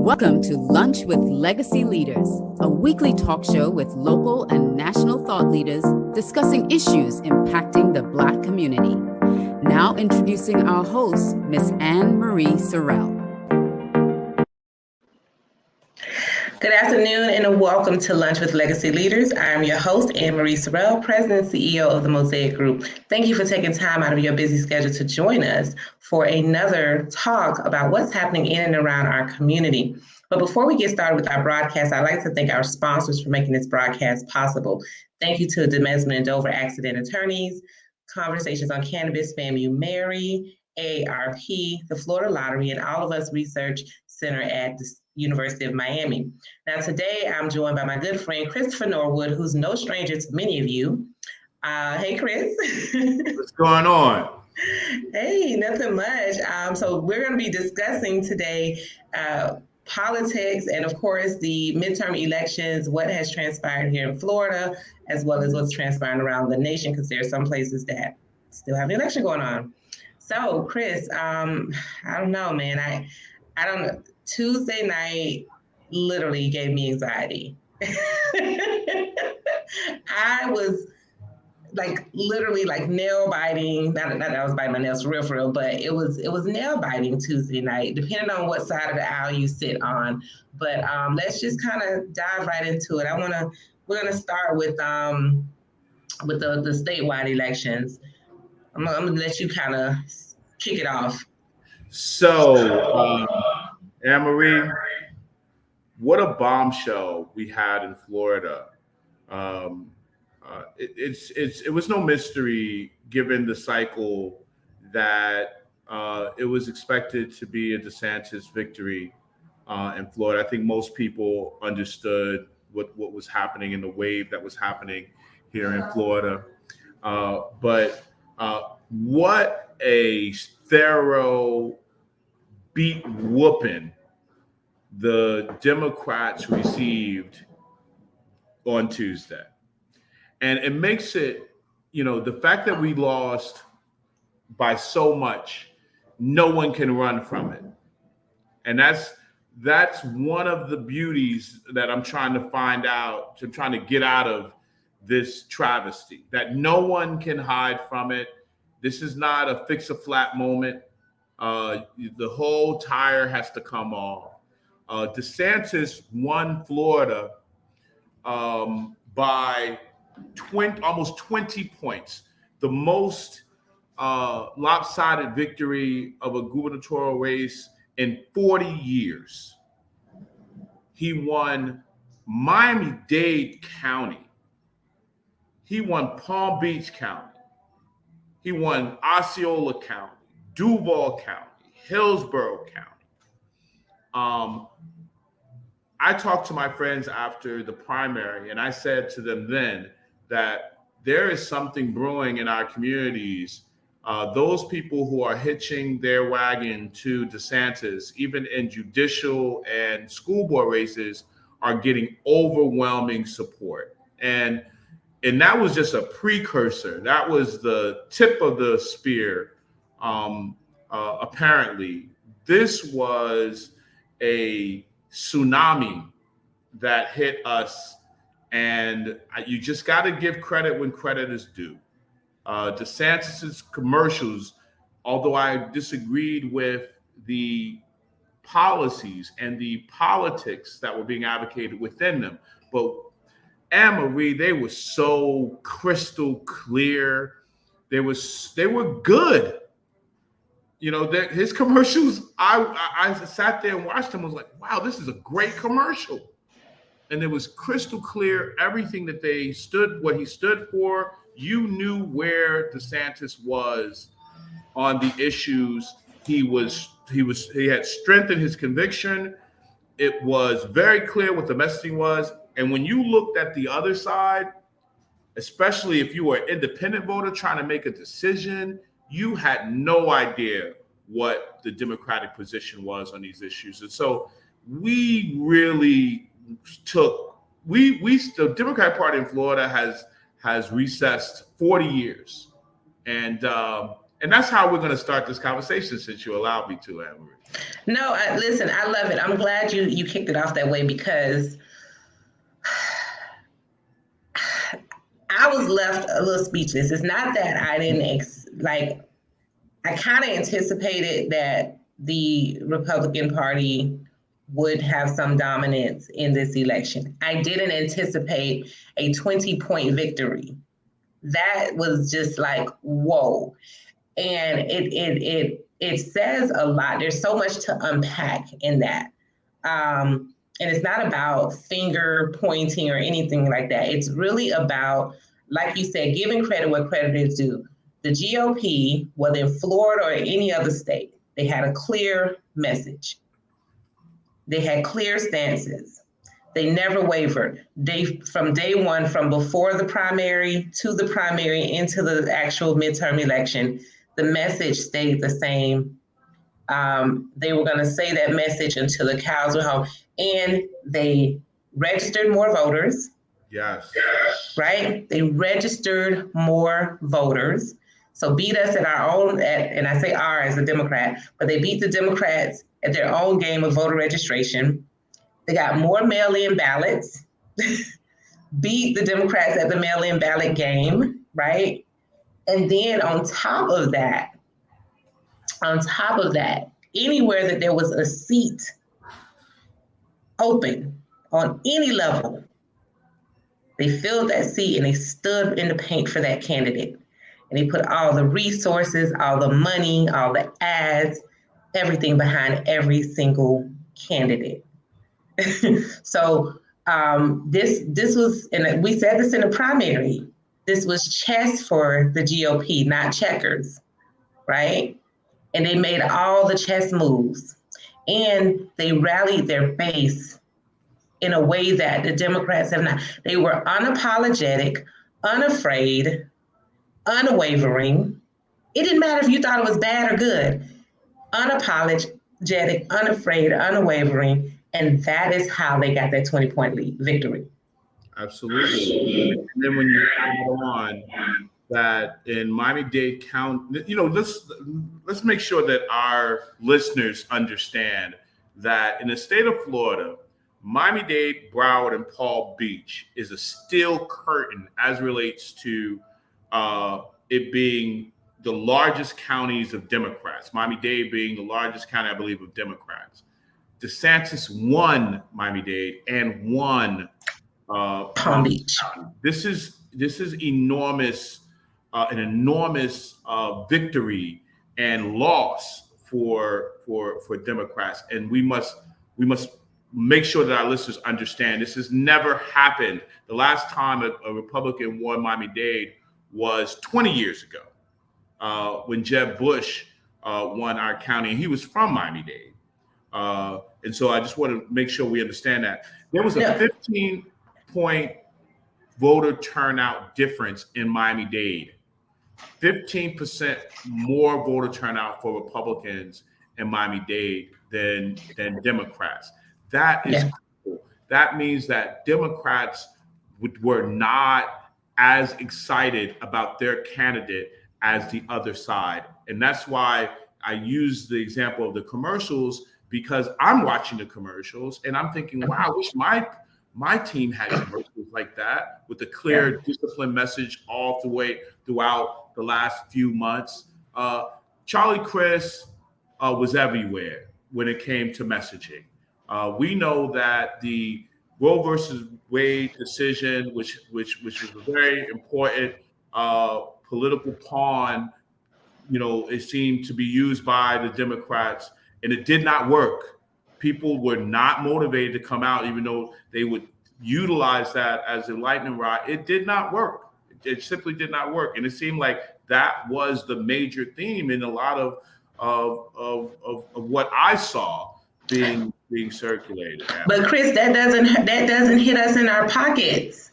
Welcome to Lunch with Legacy Leaders, a weekly talk show with local and national thought leaders discussing issues impacting the Black community. Now introducing our host, Miss Ann Marie Sorrell. Good afternoon and welcome to Lunch with Legacy Leaders. I am your host, Ann Marie Sorrell, President and CEO of the Mosaic Group. Thank you for taking time out of your busy schedule to join us for another talk about what's happening in and around our community. But before we get started with our broadcast, I'd like to thank our sponsors for making this broadcast possible. Thank you to Demesman and Dover Accident Attorneys, Conversations on Cannabis, FAMU Mary, AARP, the Florida Lottery, and All of Us Research Center at the University of Miami. Now today I'm joined by my good friend Christopher Norwood, who's no stranger to many of you. Hey Chris. What's going on? Hey, nothing much. So we're going to be discussing today politics and of course the midterm elections, what has transpired here in Florida, as well as what's transpiring around the nation, because there are some places that still have an election going on. So Chris, I don't know, man. I don't know. Tuesday night literally gave me anxiety. I was literally nail biting. Not that I was biting my nails for real, but it was nail biting Tuesday night, depending on what side of the aisle you sit on. But let's just kind of dive right into it. We're gonna start with the statewide elections. I'm gonna let you kind of kick it off. So, Ann Marie, what a bombshell we had in Florida. It was no mystery, given the cycle, that it was expected to be a DeSantis victory in Florida. I think most people understood what was happening in the wave that was happening here in Florida. But what a thorough beat whooping the Democrats received on Tuesday. And it makes it, the fact that we lost by so much, no one can run from it. And that's one of the beauties that I'm trying to find out, I'm trying to get out of this travesty, that no one can hide from it. This is not a fix a flat moment. The whole tire has to come off. DeSantis won Florida by almost 20 points, the most lopsided victory of a gubernatorial race in 40 years. He won Miami-Dade County. He won Palm Beach County. He won Osceola County, Duval County, Hillsborough County. I talked to my friends after the primary, and I said to them then that there is something brewing in our communities. Those people who are hitching their wagon to DeSantis, even in judicial and school board races, are getting overwhelming support. And that was just a precursor. That was the tip of the spear. Apparently, this was a tsunami that hit us, and you just got to give credit when credit is due. DeSantis's commercials, although I disagreed with the policies and the politics that were being advocated within them, but Ann Marie, they were so crystal clear. They were good. His commercials, I sat there and watched them. I was like, wow, this is a great commercial. And it was crystal clear, everything that what he stood for. You knew where DeSantis was on the issues. He had strength in his conviction. It was very clear what the messaging was. And when you looked at the other side, especially if you were an independent voter trying to make a decision, you had no idea what the Democratic position was on these issues. And so we really the Democratic Party in Florida has recessed 40 years. And And that's how we're going to start this conversation, since you allowed me to, Ann Marie. No, listen, I love it. I'm glad you kicked it off that way, because I was left a little speechless. It's not that I didn't I kind of anticipated that the Republican Party would have some dominance in this election. I didn't anticipate a 20-point victory. That was just like, whoa. And it says a lot. There's so much to unpack in that. And it's not about finger pointing or anything like that. It's really about, like you said, giving credit where credit is due. The GOP, whether in Florida or any other state, they had a clear message. They had clear stances. They never wavered. From day one, from before the primary to the primary into the actual midterm election, the message stayed the same. They were going to say that message until the cows were home. And they registered more voters. Yes. Right? They registered more voters. So beat us at our own, and I say our as a Democrat, but they beat the Democrats at their own game of voter registration. They got more mail-in ballots, beat the Democrats at the mail-in ballot game, right? And then on top of that, anywhere that there was a seat open on any level, they filled that seat and they stood in the paint for that candidate. And they put all the resources, all the money, all the ads, everything behind every single candidate. So this was, and we said this in the primary, this was chess for the GOP, not checkers, right? And they made all the chess moves, and they rallied their base in a way that the Democrats have not. They were unapologetic, unafraid, unwavering. It didn't matter if you thought it was bad or good. Unapologetic, unafraid, unwavering. And that is how they got that 20-point lead victory. Absolutely. And then when you add on that in Miami-Dade County, let's make sure that our listeners understand that in the state of Florida, Miami-Dade, Broward, and Palm Beach is a steel curtain as relates to it being the largest counties of Democrats. Miami-Dade being the largest county, I believe, of Democrats. DeSantis won Miami-Dade and won Palm Beach. This is enormous, an enormous victory and loss for Democrats, and we must make sure that our listeners understand this has never happened. The last time a Republican won Miami-Dade was 20 years ago, when Jeb Bush won our county, and he was from Miami-Dade. And so I just want to make sure we understand that. There was a 15-point voter turnout difference in Miami-Dade. 15% more voter turnout for Republicans in Miami-Dade than Democrats. That is cool. That means that Democrats were not as excited about their candidate as the other side. And that's why I use the example of the commercials, because I'm watching the commercials and I'm thinking, wow, I wish my team had commercials like that with a clear, disciplined message all the way throughout the last few months. Charlie Crist was everywhere when it came to messaging. We know that the Roe versus Wade decision, which was a very important political pawn, it seemed to be used by the Democrats, and it did not work. People were not motivated to come out, even though they would utilize that as a lightning rod. It did not work. It simply did not work. And it seemed like that was the major theme in a lot of what I saw being circulated. But Chris, that doesn't hit us in our pockets.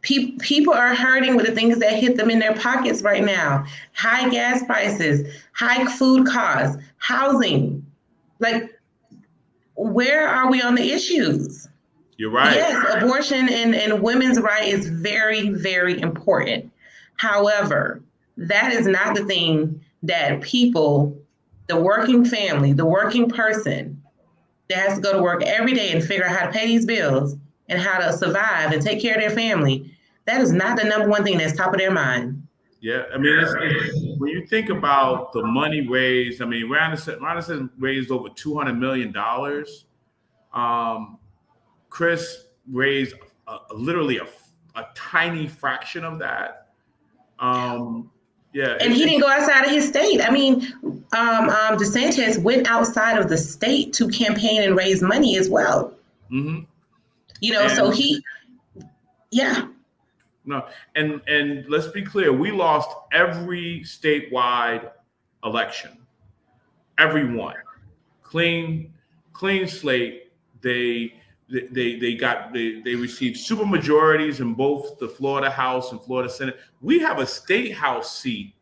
People are hurting with the things that hit them in their pockets right now. High gas prices, high food costs, housing. Like, where are we on the issues? You're right. Yes, abortion and women's rights is very, very important. However, that is not the thing that people, the working family, the working person that has to go to work every day and figure out how to pay these bills and how to survive and take care of their family, that is not the number one thing that's top of their mind. Yeah, I mean, when you think about the money raised, I mean, Radisson raised over $200 million. Chris raised literally a tiny fraction of that. And he didn't go outside of his state. I mean, DeSantis went outside of the state to campaign and raise money as well. Mm-hmm. So he, yeah. No, and let's be clear, we lost every statewide election, every one, clean slate. They received super majorities in both the Florida House and Florida Senate. We have a state house seat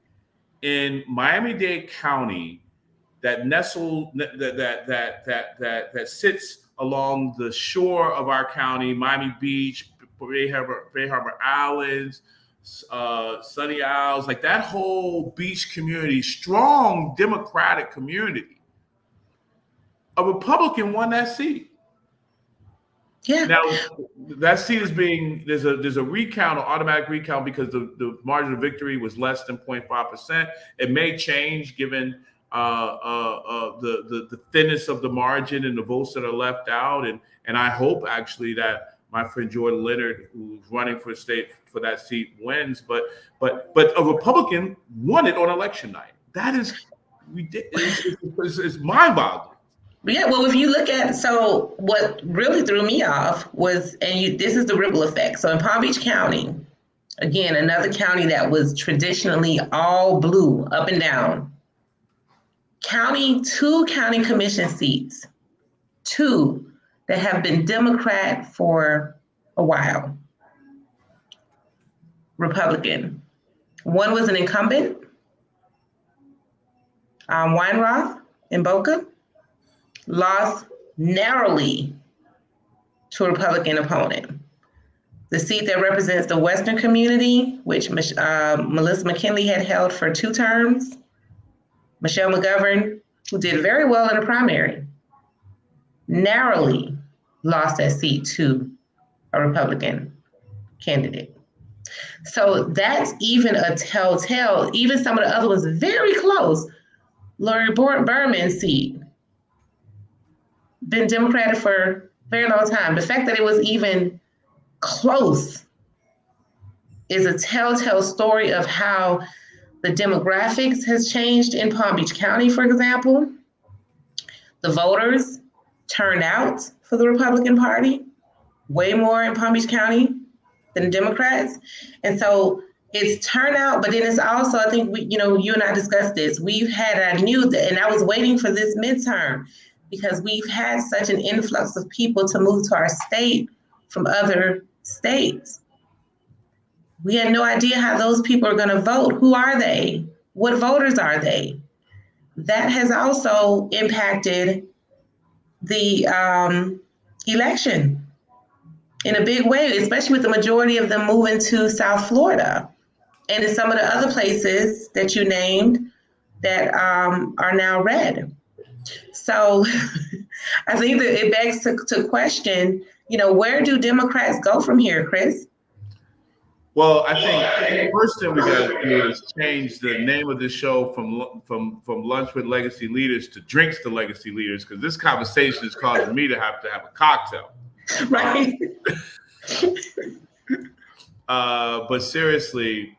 in Miami-Dade County that sits along the shore of our county, Miami Beach, Bay Harbor Islands, Sunny Isles, like that whole beach community, strong Democratic community. A Republican won that seat. Yeah. Now that seat is there's a recount, an automatic recount, because the margin of victory was less than 0.5%. It may change given the thinness of the margin and the votes that are left out, and I hope actually that my friend Jordan Leonard, who's running for that seat, wins. But a Republican won it on election night. That is ridiculous. It's mind-boggling. Yeah, well, if you look at, so what really threw me off was, this is the ripple effect. So in Palm Beach County, again, another county that was traditionally all blue, up and down, two county commission seats, two that have been Democrat for a while, Republican. One was an incumbent, Weinroth in Boca, lost narrowly to a Republican opponent. The seat that represents the Western community, which Melissa McKinley had held for 2 terms, Michelle McGovern, who did very well in the primary, narrowly lost that seat to a Republican candidate. So that's even a telltale. Even some of the other ones very close. Lori Berman's seat, been Democratic for a very long time. The fact that it was even close is a telltale story of how the demographics has changed in Palm Beach County, for example. The voters turned out for the Republican Party way more in Palm Beach County than Democrats. And so it's turnout, but then it's also, I think, you and I discussed this. I knew that, and I was waiting for this midterm, because we've had such an influx of people to move to our state from other states. We had no idea how those people are going to vote. Who are they? What voters are they? That has also impacted the election in a big way, especially with the majority of them moving to South Florida and in some of the other places that you named that are now red. So I think that it begs to question, where do Democrats go from here, Chris? Well, I think the first thing we got to do is change the name of the show from Lunch with Legacy Leaders to Drinks to Legacy Leaders, because this conversation is causing me to have a cocktail. Right. But seriously,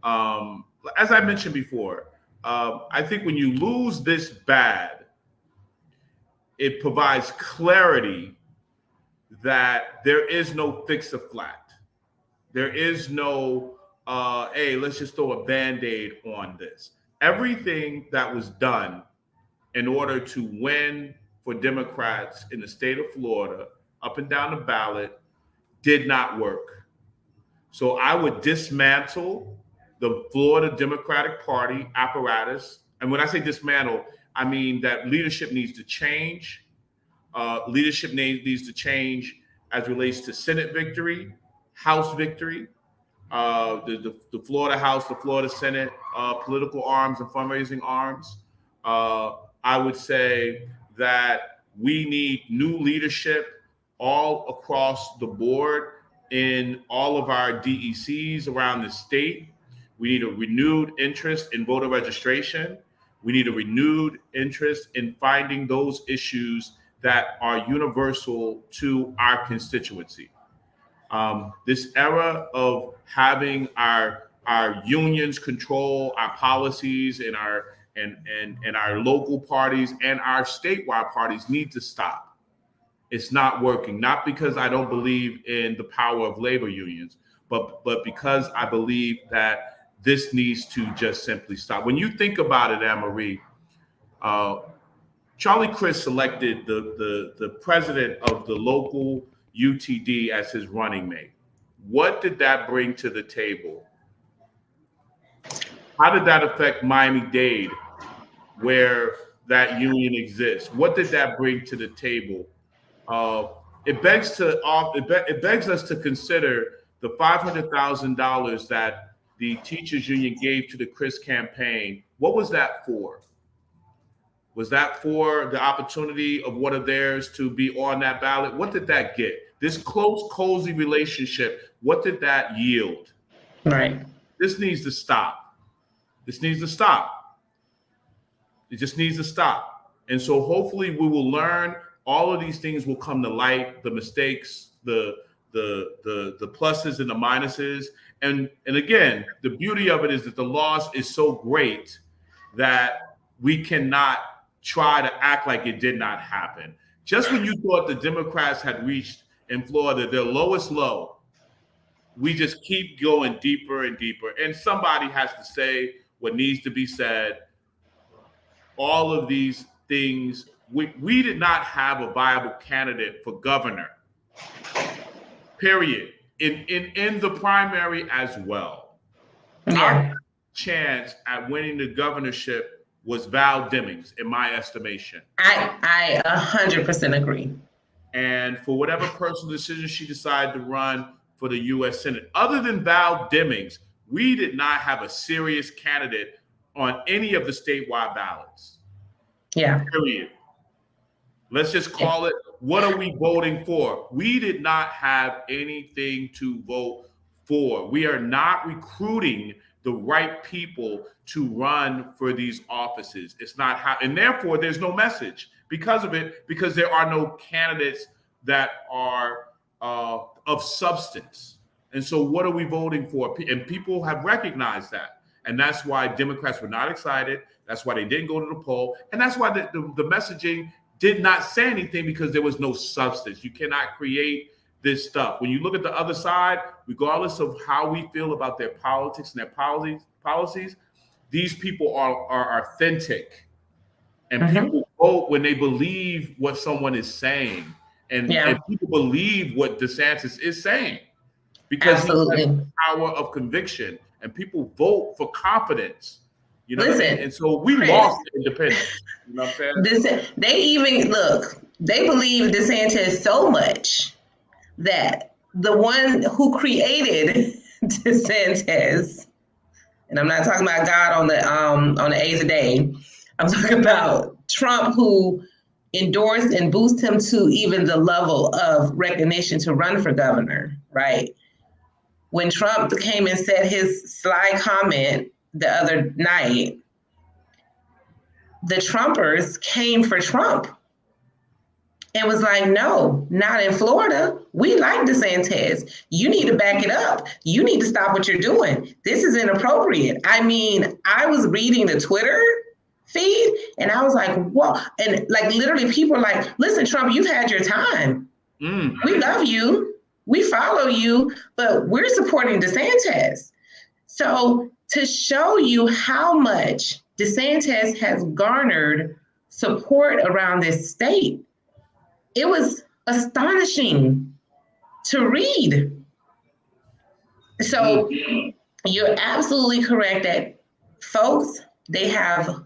as I mentioned before, I think when you lose this bad, it provides clarity that there is no fix-a-flat. There is no, hey, let's just throw a Band-Aid on this. Everything that was done in order to win for Democrats in the state of Florida, up and down the ballot, did not work. So I would dismantle the Florida Democratic Party apparatus. And when I say dismantle, I mean that leadership needs to change. Leadership needs to change as relates to Senate victory, House victory, the Florida House, the Florida Senate, political arms and fundraising arms. I would say that we need new leadership all across the board in all of our DECs around the state. We need a renewed interest in voter registration. We need a renewed interest in finding those issues that are universal to our constituency. This era of having our unions control our policies and our local parties and our statewide parties need to stop. It's not working, not because I don't believe in the power of labor unions, but because I believe that this needs to just simply stop. When you think about it, Ann Marie, Charlie Crist selected the president of the local UTD as his running mate. What did that bring to the table? How did that affect Miami-Dade, where that union exists? What did that bring to the table? It begs us to consider the $500,000 that the teachers union gave to the Crist campaign. What was that for? Was that for the opportunity of one of theirs to be on that ballot? What did that get? This close, cozy relationship, what did that yield? Right. This needs to stop. This needs to stop. It just needs to stop. And so hopefully we will learn. All of these things will come to light, the mistakes, the pluses and the minuses. And again, the beauty of it is that the loss is so great that we cannot try to act like it did not happen. Just when you thought the Democrats had reached in Florida their lowest low, we just keep going deeper and deeper. And somebody has to say what needs to be said. All of these things, we did not have a viable candidate for governor, period. In the primary as well. Yeah. Our chance at winning the governorship was Val Demings, in my estimation. I 100% agree. And for whatever personal decision she decided to run for the U.S. Senate, other than Val Demings, we did not have a serious candidate on any of the statewide ballots. Yeah. Period. Let's just call it, what are we voting for? We did not have anything to vote for. We are not recruiting the right people to run for these offices. It's not how, and therefore there's no message because of it, because there are no candidates that are of substance. And so what are we voting for? And people have recognized that. And that's why Democrats were not excited. That's why they didn't go to the poll. And that's why the messaging did not say anything, because there was no substance. You cannot create this stuff. When you look at the other side, regardless of how we feel about their politics and their policies, these people are authentic. And people vote when they believe what someone is saying. And people believe what DeSantis is saying. Because he has the power of conviction. And people vote for confidence. You know what I mean? And so we lost independence. You know what I'm saying? They believe DeSantis so much that the one who created DeSantis, and I'm not talking about God on the A's a day, I'm talking about Trump, who endorsed and boosted him to even the level of recognition to run for governor, right? When Trump came and said his sly comment the other night, the Trumpers came for Trump and was like, no, not in Florida. We like DeSantis. You need to back it up. You need to stop what you're doing. This is inappropriate. I mean, I was reading the Twitter feed and I was like, whoa. And like literally people are like, listen, Trump, you've had your time. We love you. We follow you, but we're supporting DeSantis. So to show you how much DeSantis has garnered support around this state, it was astonishing to read. So you're absolutely correct that folks, they have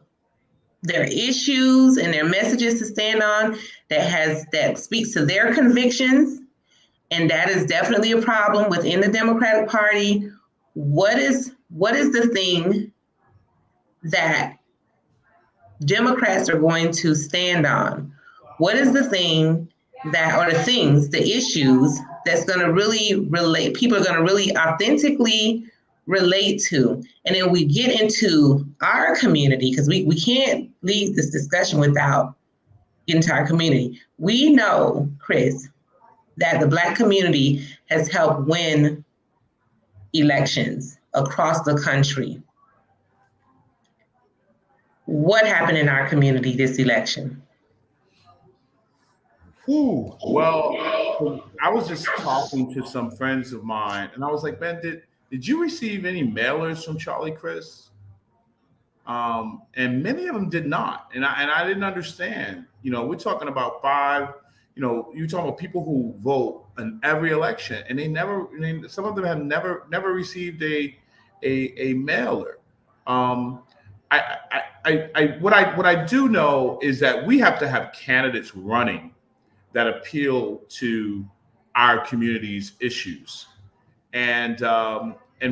their issues and their messages to stand on that speaks to their convictions. And that is definitely a problem within the Democratic Party. What is the thing that Democrats are going to stand on? What is the thing that, or the things, the issues that's going to really relate, people are going to really authentically relate to? And then we get into our community, because we can't leave this discussion without getting to our community. We know, Chris, that the Black community has helped win elections across the country. What happened in our community this election? Well, I was just talking to some friends of mine, and I was like, "Man, did you receive any mailers from Charlie Crist?" And many of them did not, and I didn't understand. You know, we're talking about five. You know, you're talking about people who vote in every election, and some of them have never received a mailer. Um, what I do know is that we have to have candidates running that appeal to our community's issues, and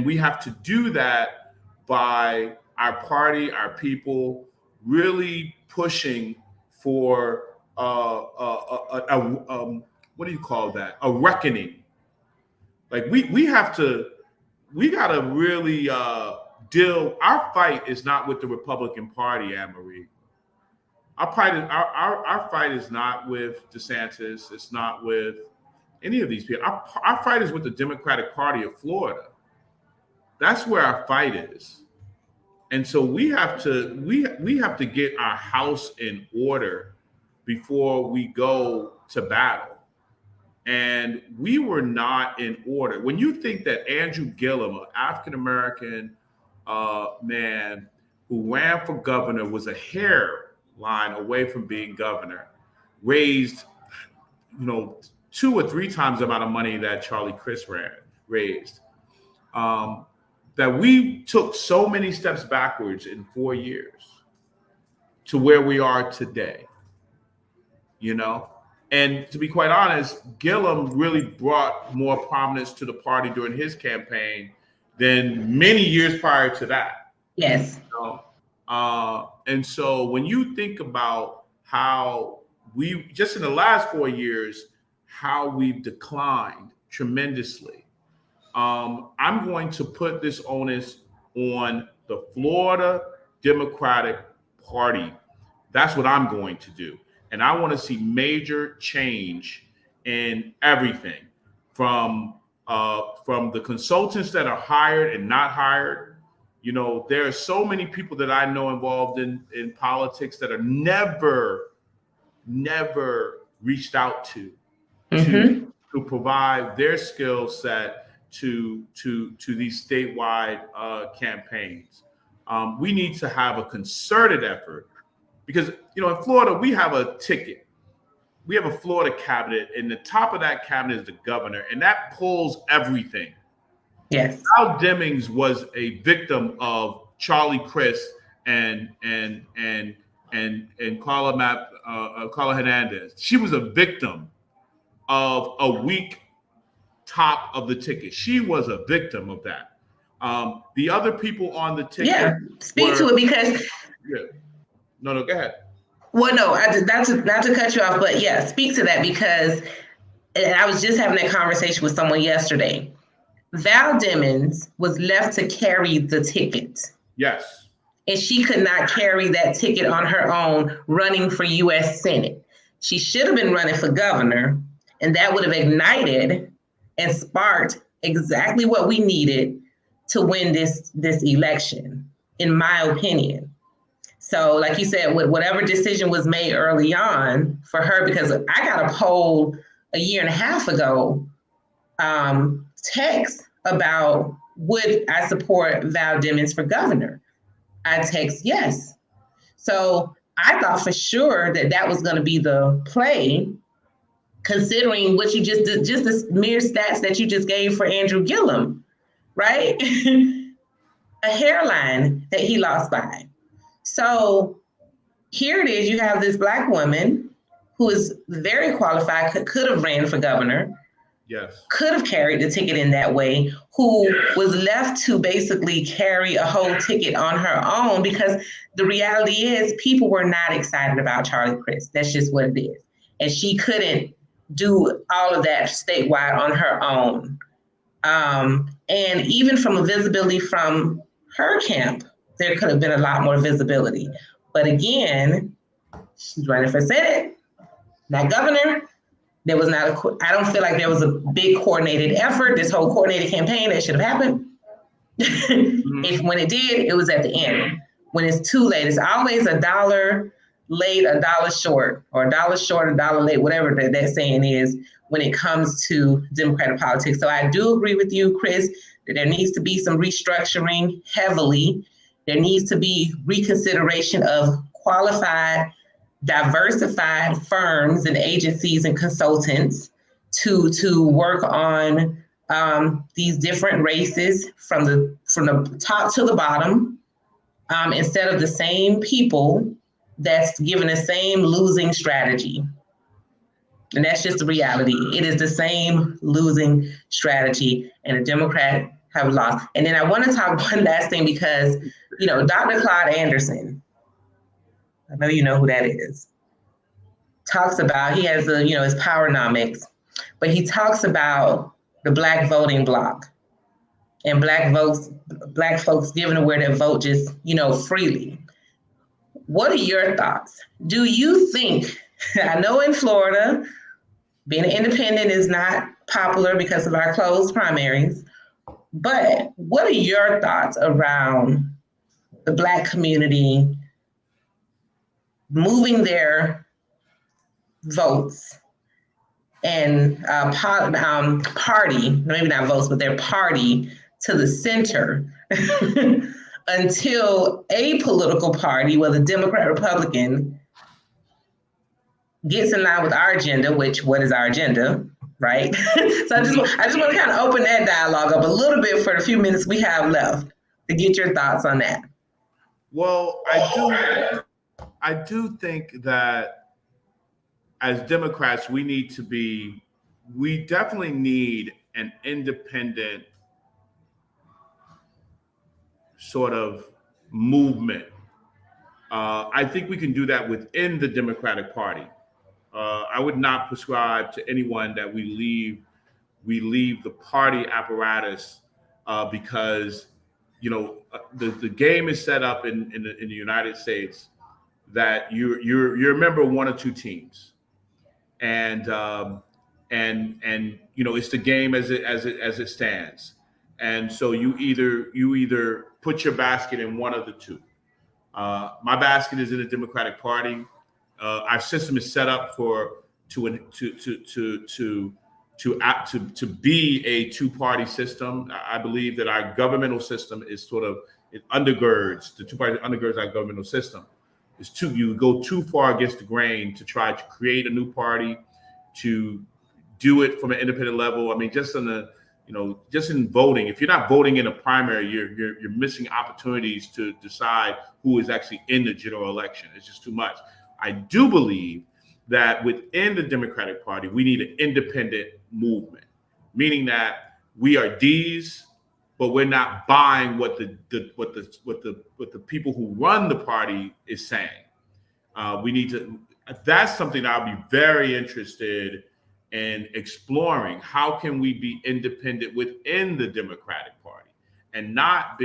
we have to do that by our party, our people, really pushing for what do you call that? A reckoning. Like we gotta really deal. Our fight is not with the Republican Party, Ann Marie. Our fight is not with DeSantis. It's not with any of these people. Our fight is with the Democratic Party of Florida. That's where our fight is. And so we have to get our house in order before we go to battle. And we were not in order. When you think that Andrew Gillum, an African American man who ran for governor, was a hairline away from being governor, raised, 2 or 3 times the amount of money that Charlie Crist raised. That we took so many steps backwards in 4 years to where we are today, And to be quite honest, Gillum really brought more prominence to the party during his campaign than many years prior to that. Yes. And so when you think about how we, just in the last 4 years, how we've declined tremendously, I'm going to put this onus on the Florida Democratic Party. That's what I'm going to do. And I want to see major change in everything from the consultants that are hired and not hired. There are so many people that I know involved in politics that are never reached out to provide their skill set to these statewide campaigns. We need to have a concerted effort because, in Florida, we have a ticket. We have a Florida cabinet, and the top of that cabinet is the governor, and that pulls everything. Yes. Al Demings was a victim of Charlie Crist and Carla Hernandez. She was a victim of a weak top of the ticket. She was a victim of that. The other people on the ticket. Yeah, speak to it because. Yeah. No, go ahead. Well, no, not to cut you off, but yeah, speak to that because I was just having that conversation with someone yesterday. Val Demings was left to carry the ticket. Yes. And she could not carry that ticket on her own running for U.S. Senate. She should have been running for governor, and that would have ignited and sparked exactly what we needed to win this election, in my opinion. So like you said, with whatever decision was made early on for her, because I got a poll a year and a half ago, text about would I support Val Demings for governor? I text yes. So I thought for sure that was going to be the play, considering what you just did, just the mere stats that you just gave for Andrew Gillum, right? A hairline that he lost by. So here it is, you have this Black woman who is very qualified, could have ran for governor, Yes. could have carried the ticket in that way, who was left to basically carry a whole ticket on her own, because the reality is people were not excited about Charlie Crist. That's just what it is. And she couldn't do all of that statewide on her own. And even from a visibility from her camp, there could have been a lot more visibility. But again, she's running for Senate, not governor. There was not I don't feel like there was a big coordinated effort, this whole coordinated campaign that should have happened. If when it did, it was at the end. When it's too late, it's always $1 late, $1 short, or $1 short, $1 late, whatever that saying is when it comes to Democratic politics. So I do agree with you, Chris, that there needs to be some restructuring heavily. There needs to be reconsideration of qualified, diversified firms and agencies and consultants to work on these different races from the top to the bottom, instead of the same people that's given the same losing strategy. And that's just the reality. It is the same losing strategy, and the Democrats have lost. And then I want to talk one last thing, because, Dr. Claude Anderson, I know you know who that is, talks about, he has his Powernomics, but he talks about the Black voting bloc and Black folks giving away their vote just, freely. What are your thoughts? Do you think, I know in Florida, being an independent is not popular because of our closed primaries, but what are your thoughts around the Black community moving their votes and party, maybe not votes, but their party to the center until a political party, whether Democrat, Republican, gets in line with our agenda, what is our agenda, right? So I just want to kind of open that dialogue up a little bit for the few minutes we have left to get your thoughts on that. Well, I do think that as Democrats, we definitely need an independent sort of movement. I think we can do that within the Democratic Party. I would not prescribe to anyone that we leave the party apparatus because the game is set up in the United States that you're a member of one or two teams, and it's the game as it stands, and so you either put your basket in one of the two. My basket is in the Democratic Party. Our system is set up to be a two-party system. I believe that our governmental system is it undergirds the two-party undergirds our governmental system. You go too far against the grain to try to create a new party, to do it from an independent level. I mean, just in voting, if you're not voting in a primary, you're missing opportunities to decide who is actually in the general election. It's just too much. I do believe that within the Democratic Party, we need an independent movement, meaning that we are D's, but we're not buying what the people who run the party is saying. We need to. That's something I'll be very interested in exploring. How can we be independent within the Democratic Party and not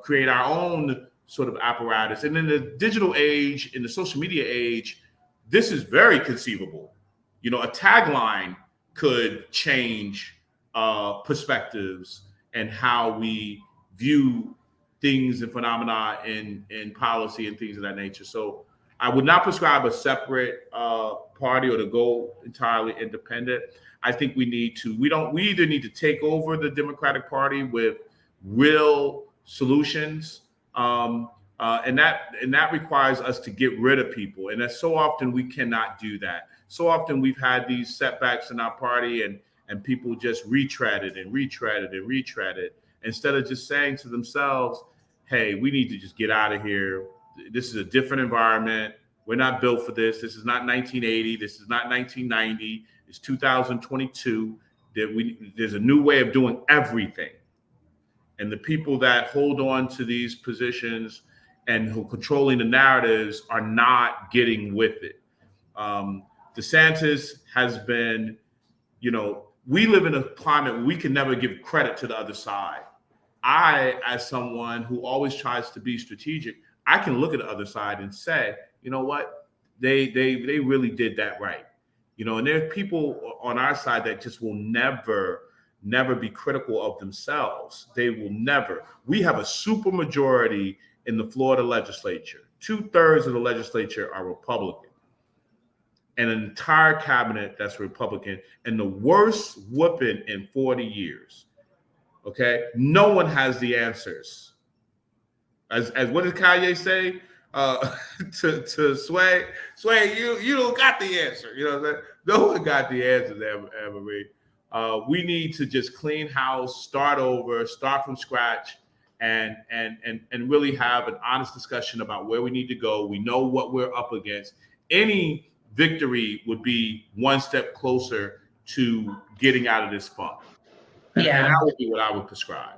create our own sort of apparatus? And in the digital age, in the social media age, this is very conceivable. A tagline could change perspectives and how we view things and phenomena in policy and things of that nature. So I would not prescribe a separate party or to go entirely independent. I think we either need to take over the Democratic Party with real solutions, and that requires us to get rid of people. And so often we cannot do that. So often we've had these setbacks in our party, and people just retreaded instead of just saying to themselves, hey, we need to just get out of here. This is a different environment. We're not built for this. This is not 1980. This is not 1990. It's 2022. There's a new way of doing everything. And the people that hold on to these positions and who are controlling the narratives are not getting with it. DeSantis has been, we live in a climate where we can never give credit to the other side. I, as someone who always tries to be strategic, I can look at the other side and say, you know what, they really did that right. And there are people on our side that just will never be critical of themselves. They will never. We have a super majority in the Florida legislature. 2/3 of the legislature are Republican, and an entire cabinet that's Republican, and the worst whooping in 40 years. Okay, no one has the answers. As what did Kanye say to Sway? Sway, you don't got the answer. You know what I'm saying? No one got the answer there, Ann Marie. We need to just clean house, start over, start from scratch, and really have an honest discussion about where we need to go. We know what we're up against. Any victory would be one step closer to getting out of this funk. And that would be what I would prescribe.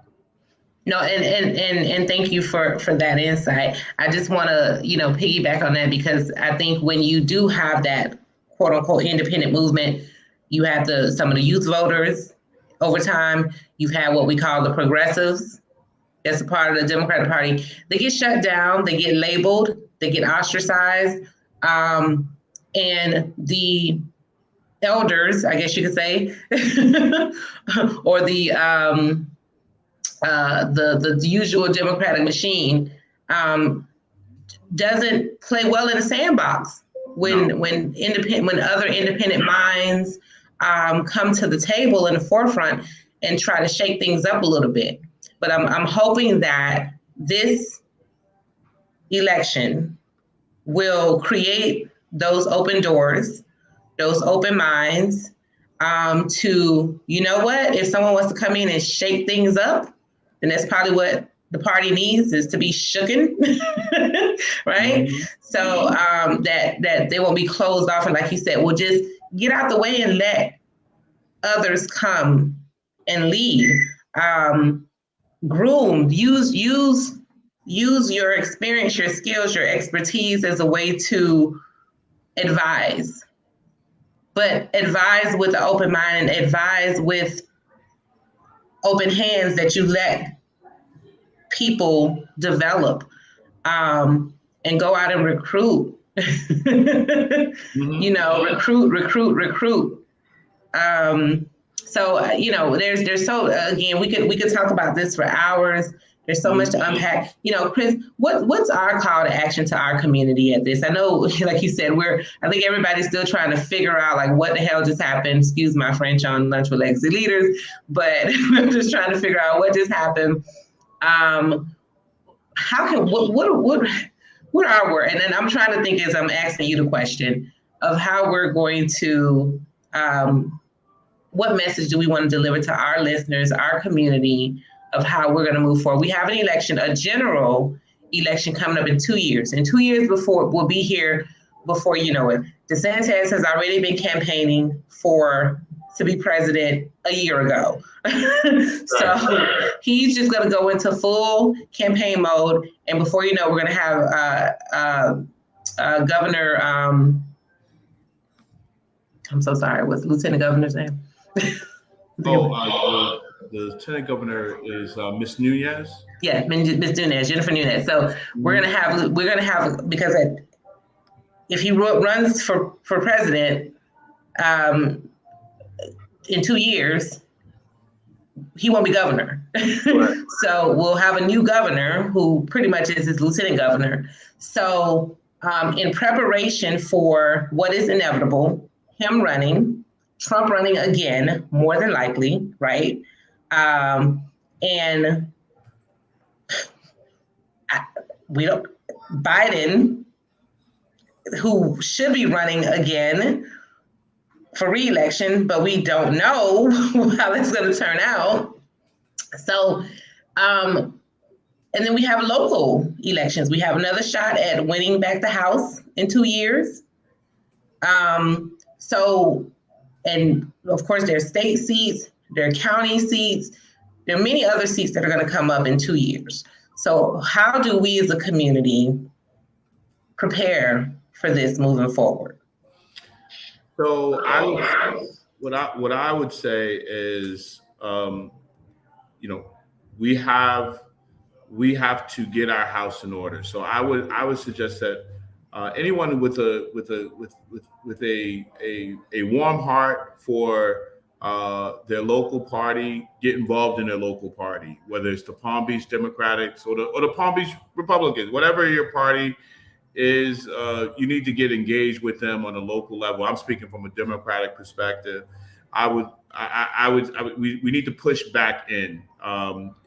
No, and thank you for that insight. I just want to, piggyback on that, because I think when you do have that quote unquote independent movement, you have some of the youth voters over time. You've had what we call the progressives. That's a part of the Democratic Party. They get shut down, they get labeled, they get ostracized. And the elders, I guess you could say, or the usual Democratic machine doesn't play well in the sandbox when other independent minds come to the table in the forefront and try to shake things up a little bit. But I'm hoping that this election will create those open doors, those open minds to, if someone wants to come in and shake things up, then that's probably what the party needs, is to be shooken, right? Mm-hmm. So that they won't be closed off, and like you said, we'll just get out the way and let others come and lead. Groom, use your experience, your skills, your expertise as a way to advise, but advise with an open mind and advise with open hands, that you let people develop and go out and recruit. Mm-hmm. Recruit. So there's so, again, we could talk about this for hours. There's so much to unpack. Chris, what's our call to action to our community at this? I know, like you said, I think everybody's still trying to figure out, like, what the hell just happened. Excuse my French on Lunch with Legacy Leaders, but I'm just trying to figure out what just happened. What are we? And then I'm trying to think, as I'm asking you the question of how we're going to, what message do we want to deliver to our listeners, our community, of how we're going to move forward. We have an election, a general election coming up in 2 years. And 2 years before, we'll be here before you know it. DeSantis has already been campaigning to be president a year ago. So he's just going to go into full campaign mode. And before you know, we're going to have Governor, I'm so sorry, what's the Lieutenant Governor's name? The Lieutenant Governor is Miss Nunez. Yeah, Miss Nunez, Jennifer Nunez. So we're gonna have because if he runs for president in 2 years, he won't be governor. Right. So we'll have a new governor who pretty much is his lieutenant governor. So in preparation for what is inevitable, him running, Trump running again, more than likely, right? Biden, who should be running again for re-election, but we don't know how that's going to turn out. So, and then we have local elections. We have another shot at winning back the House in 2 years. So, and of course, there are state seats, there are county seats, there are many other seats that are going to come up in 2 years. So how do we as a community prepare for this moving forward? So what I would say is, we have to get our house in order. So I would suggest that anyone with a warm heart for their local party, get involved in their local party, whether it's the Palm Beach Democrats or the Palm Beach Republicans, whatever your party is, you need to get engaged with them on a local level. I'm speaking from a Democratic perspective. We need to push back in.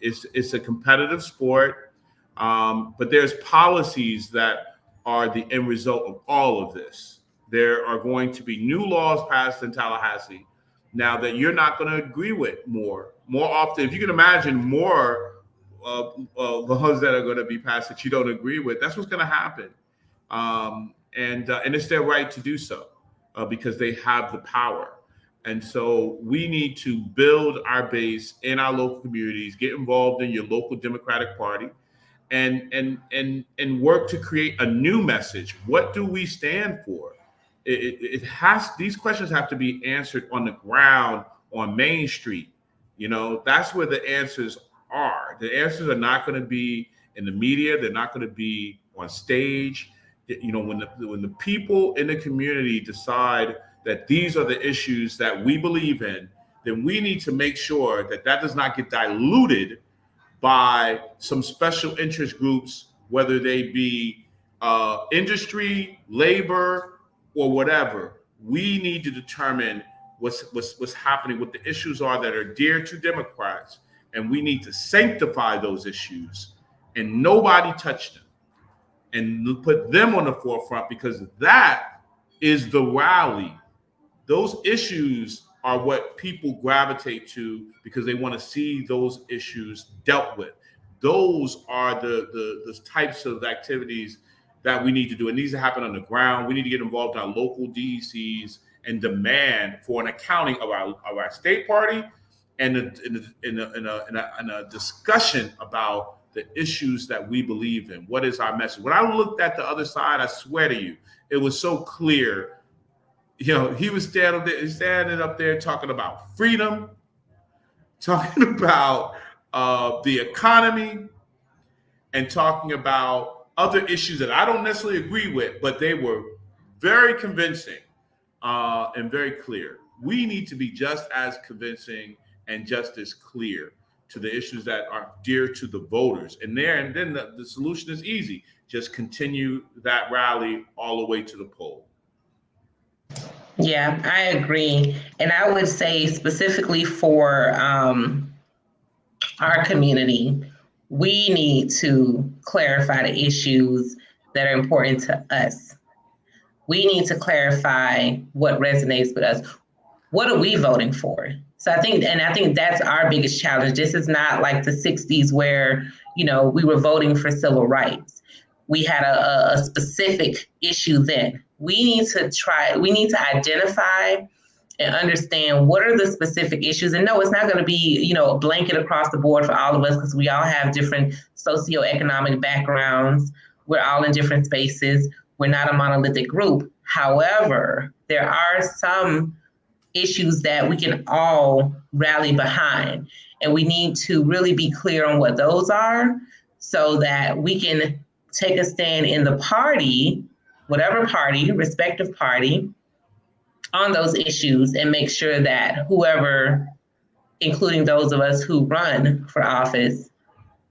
It's a competitive sport, but there's policies that are the end result of all of this. There are going to be new laws passed in Tallahassee now that you're not going to agree with more often. If you can imagine more laws that are going to be passed that you don't agree with, that's what's going to happen. And it's their right to do so because they have the power. And so we need to build our base in our local communities, get involved in your local Democratic Party, and work to create a new message. What do we stand for? These questions have to be answered on the ground, on Main Street. That's where the answers are. The answers are not going to be in the media. They're not going to be on stage. When the people in the community decide that these are the issues that we believe in, then we need to make sure that does not get diluted by some special interest groups, whether they be industry, labor, or whatever. We need to determine what's happening, what the issues are that are dear to Democrats, and we need to sanctify those issues and nobody touch them and put them on the forefront, because that is the rally. Those issues are what people gravitate to because they want to see those issues dealt with. Those are the types of activities that we need to do. It needs to happen on the ground. We need to get involved in our local DECs and demand for an accounting of our state party and a discussion about the issues that we believe in. What is our message? When I looked at the other side, I swear to you, it was so clear. He was standing up there talking about freedom, talking about the economy, and talking about other issues that I don't necessarily agree with, but they were very convincing and very clear. We need to be just as convincing and just as clear to the issues that are dear to the voters. And then the solution is easy. Just continue that rally all the way to the poll. Yeah, I agree. And I would say specifically for our community, we need to clarify the issues that are important to us. We need to clarify what resonates with us. What are we voting for? So I think that's our biggest challenge. This is not like the 60s where, we were voting for civil rights. We had a specific issue then. We need to identify and understand what are the specific issues. And no, it's not going to be, a blanket across the board for all of us, because we all have different socioeconomic backgrounds. We're all in different spaces. We're not a monolithic group. However, there are some issues that we can all rally behind. And we need to really be clear on what those are so that we can take a stand in the party, whatever party, respective party, on those issues, and make sure that whoever, including those of us who run for office,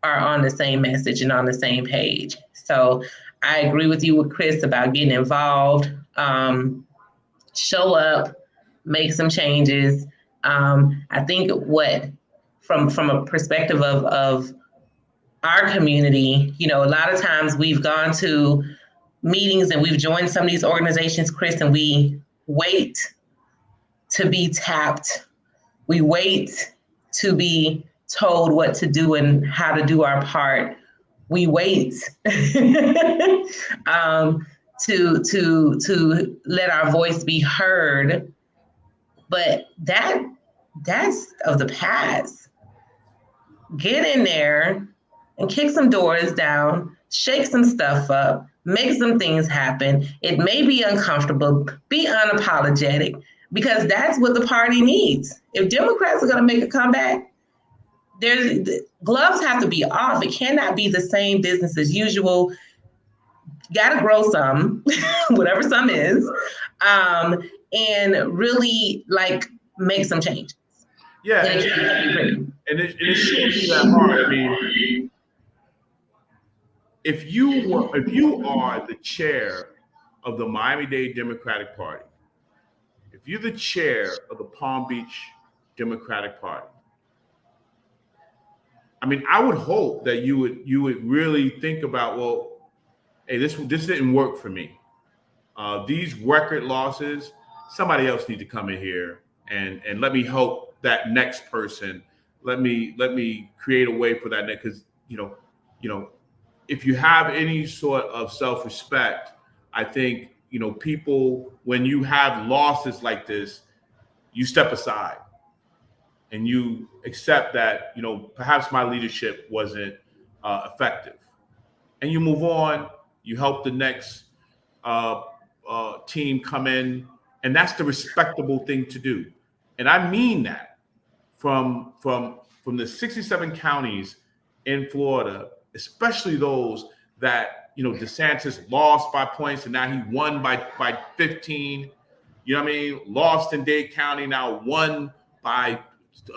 are on the same message and on the same page. So I agree with you, with Chris, about getting involved, show up, make some changes. I think from a perspective of our community, a lot of times we've gone to meetings and we've joined some of these organizations, Chris, and we wait to be tapped. We wait to be told what to do and how to do our part. We wait to let our voice be heard. But that's of the past. Get in there and kick some doors down, shake some stuff up, make some things happen. It may be uncomfortable, be unapologetic, because that's what the party needs. If Democrats are going to make a comeback, gloves have to be off. It cannot be the same business as usual. You got to grow some, whatever some is, and really like make some changes. Yeah, and it shouldn't be that hard. I mean, if you are the chair of the Miami-Dade Democratic Party, if you're the chair of the Palm Beach Democratic Party, I mean, I would hope that you would really think about, well, hey, this didn't work for me. These record losses, somebody else needs to come in here and let me help that next person. Let me create a way for that next, because you know, if you have any sort of self-respect, I think, people, when you have losses like this, you step aside and you accept that, perhaps my leadership wasn't effective, and you move on. You help the next team come in, and that's the respectable thing to do. And I mean that from the 67 counties in Florida, especially those that, DeSantis lost by points and now he won by 15. You know what I mean? Lost in Dade County, now won by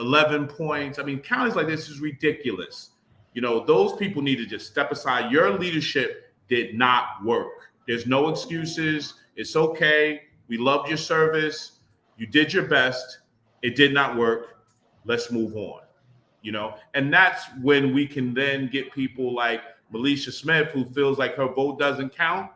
11 points. I mean, counties like this is ridiculous. Those people need to just step aside. Your leadership did not work. There's no excuses. It's okay. We loved your service. You did your best. It did not work. Let's move on. And that's when we can then get people like Melisha Smith, who feels like her vote doesn't count,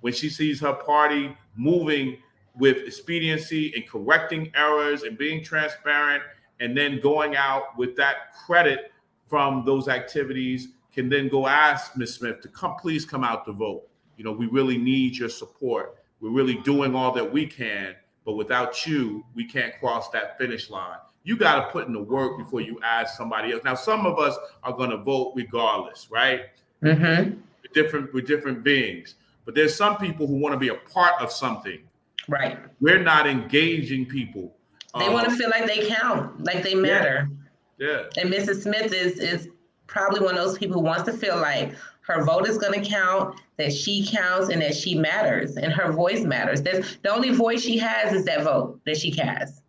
when she sees her party moving with expediency and correcting errors and being transparent, and then going out with that credit from those activities, can then go ask Ms. Smith to please come out to vote. We really need your support. We're really doing all that we can, but without you, we can't cross that finish line. You got to put in the work before you ask somebody else. Now, some of us are going to vote regardless, right? Mm-hmm. We're different beings, but there's some people who want to be a part of something. Right. We're not engaging people. They want to feel like they count, like they matter. Yeah. And Mrs. Smith is probably one of those people who wants to feel like her vote is going to count, that she counts, and that she matters, and her voice matters. The only voice she has is that vote that she casts.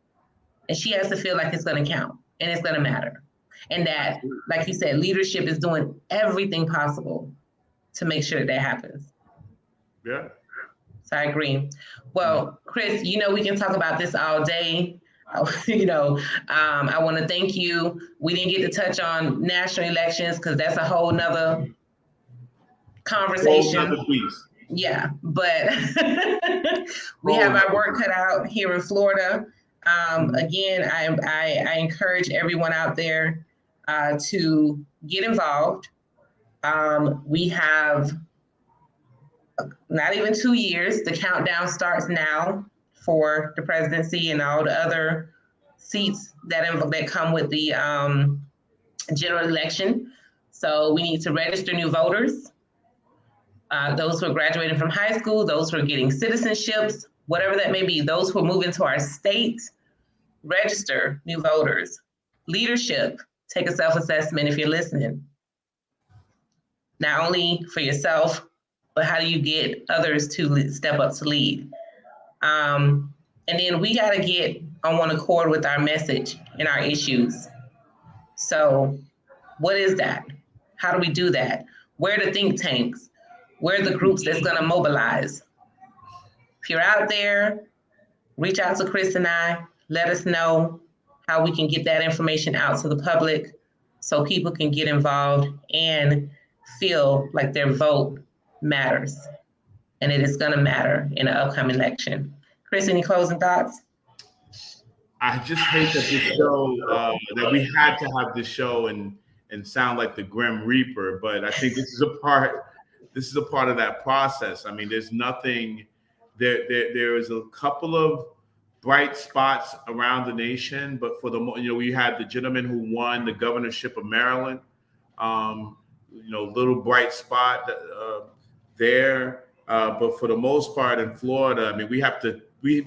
And she has to feel like it's going to count and it's going to matter. And that, like you said, leadership is doing everything possible to make sure that happens. Yeah. So I agree. Well, Chris, we can talk about this all day. I want to thank you. We didn't get to touch on national elections because that's a whole nother conversation. Whole nother piece. Yeah, but we have our work cut out here in Florida. Again, I encourage everyone out there to get involved. We have not even 2 years. The countdown starts now for the presidency and all the other seats that come with the general election. So we need to register new voters, those who are graduating from high school, those who are getting citizenships, whatever that may be, those who are moving to our state, register new voters. Leadership, take a self-assessment if you're listening. Not only for yourself, but how do you get others to step up to lead? And then we got to get on one accord with our message and our issues. So what is that? How do we do that? Where are the think tanks? Where are the groups that's going to mobilize? If you're out there, reach out to Chris and I. Let us know how we can get that information out to the public so people can get involved and feel like their vote matters. And it is going to matter in the upcoming election. Chris, any closing thoughts? I just hate that this show, that we had to have this show and sound like the Grim Reaper, but I think this is a part this is a part of that process. I mean, there's nothing there is a couple of bright spots around the nation, but for the we had the gentleman who won the governorship of Maryland, little bright spot there. But for the most part in Florida, I mean, we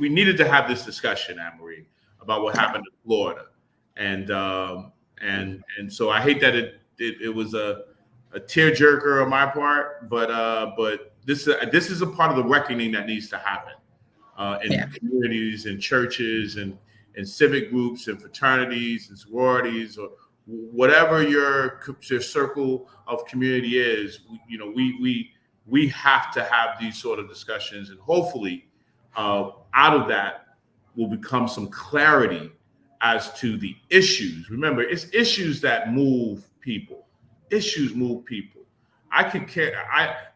needed to have this discussion, Ann Marie, about what happened in Florida, and so I hate that it was a tearjerker on my part, but this is a part of the reckoning that needs to happen in communities and churches and civic groups and fraternities and sororities, or whatever your circle of community is. We have to have these sort of discussions, and hopefully out of that will become some clarity as to the issues. Remember, it's issues that move people. Issues move people. I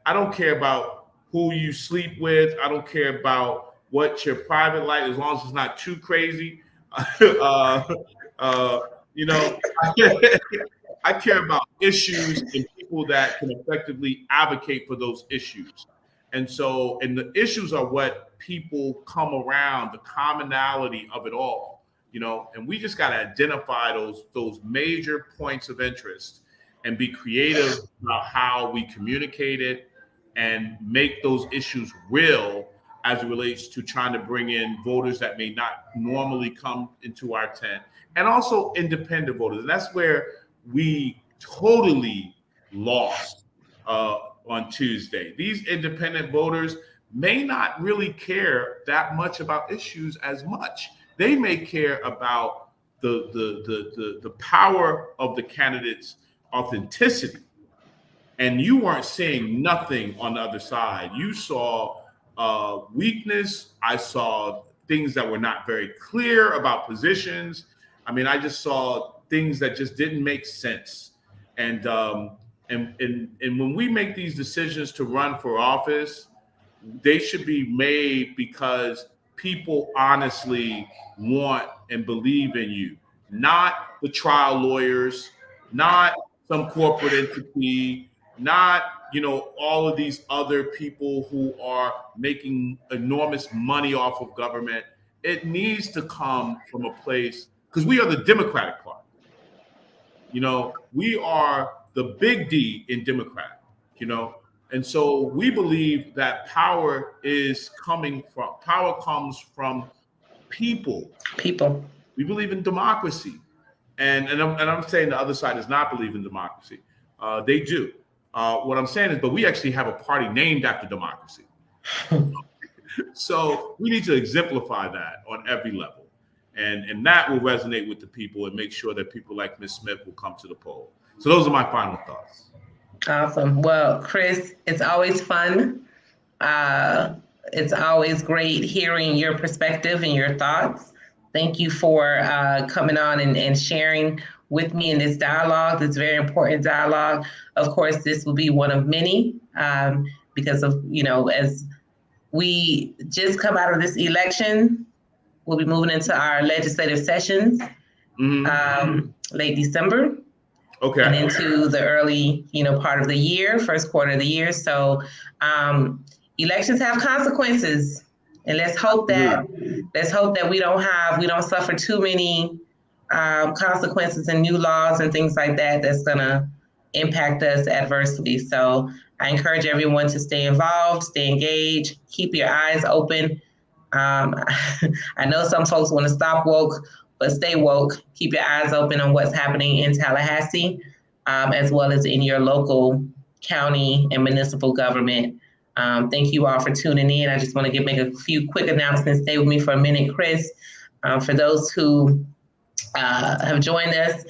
don't care about who you sleep with. I don't care about what your private life, as long as it's not too crazy. I care about issues and people that can effectively advocate for those issues. And the issues are what people come around, the commonality of it all, and we just got to identify those major points of interest and be creative about how we communicate it and make those issues real as it relates to trying to bring in voters that may not normally come into our tent, and also independent voters. And that's where we totally lost on Tuesday. These independent voters may not really care that much about issues as much. They may care about the power of the candidate's authenticity. And you weren't seeing nothing on the other side. You saw weakness. I saw things that were not very clear about positions. I mean, I just saw things that just didn't make sense. And when we make these decisions to run for office, they should be made because people honestly want and believe in you, not the trial lawyers, not some corporate entity, not all of these other people who are making enormous money off of government. It needs to come from a place, because we are the Democratic Party. We are the big D in Democrat, and so we believe that power comes from people. People. We believe in democracy, and I'm saying the other side does not believe in democracy. They do. What I'm saying is, but we actually have a party named after democracy. So we need to exemplify that on every level. And that will resonate with the people and make sure that people like Ms. Smith will come to the poll. So those are my final thoughts. Awesome. Well, Chris, it's always fun. It's always great hearing your perspective and your thoughts. Thank you for coming on and sharing with me in this dialogue, this very important dialogue. Of course, this will be one of many because of, as we just come out of this election, we'll be moving into our legislative sessions late December. Okay. And into the early, part of the year, first quarter of the year. So elections have consequences, and let's hope that we don't suffer too many consequences and new laws and things like that that's gonna impact us adversely. So I encourage everyone to stay involved, stay engaged, keep your eyes open. I know some folks want to stop woke, but stay woke. Keep your eyes open on what's happening in Tallahassee, as well as in your local county and municipal government. Thank you all for tuning in. I just want to make a few quick announcements. Stay with me for a minute, Chris. For those who have joined us,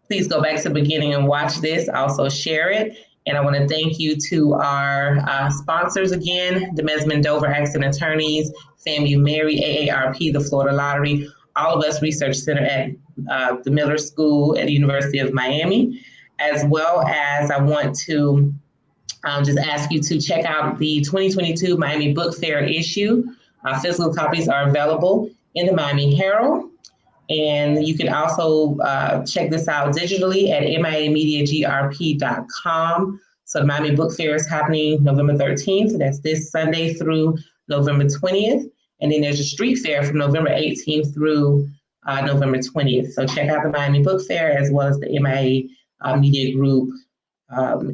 please go back to the beginning and watch this. Also share it. And I want to thank you to our sponsors again, the Desmond Dover Accident Attorneys, FAMU Mary, AARP, the Florida Lottery, All of Us Research Center at the Miller School at the University of Miami, as well as I want to just ask you to check out the 2022 Miami Book Fair issue. Physical copies are available in the Miami Herald. And you can also check this out digitally at miamediagrp.com. So the Miami Book Fair is happening November 13th. That's this Sunday through November 20th. And then there's a street fair from November 18th through November 20th. So check out the Miami Book Fair as well as the MIA Media Group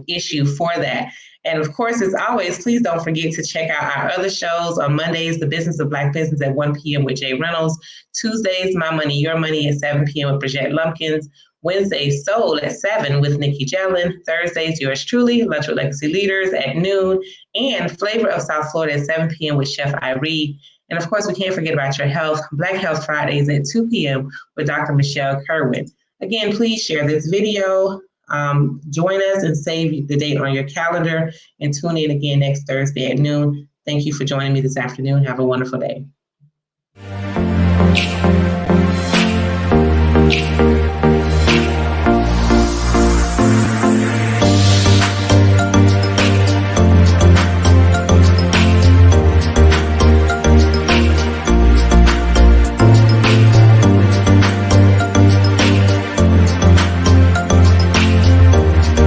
issue for that. And of course, as always, please don't forget to check out our other shows. On Mondays, The Business of Black Business at 1 p.m. with Jay Reynolds. Tuesdays, My Money, Your Money at 7 p.m. with Bridget Lumpkins. Wednesdays, Soul at 7 with Nikki Jellin. Thursdays, yours truly, Lunch with Legacy Leaders at noon. And Flavor of South Florida at 7 p.m. with Chef Irene. And of course, we can't forget about your health. Black Health Fridays at 2 p.m. with Dr. Michelle Kerwin. Again, please share this video. Join us and save the date on your calendar and tune in again next Thursday at noon. Thank you for joining me this afternoon. Have a wonderful day.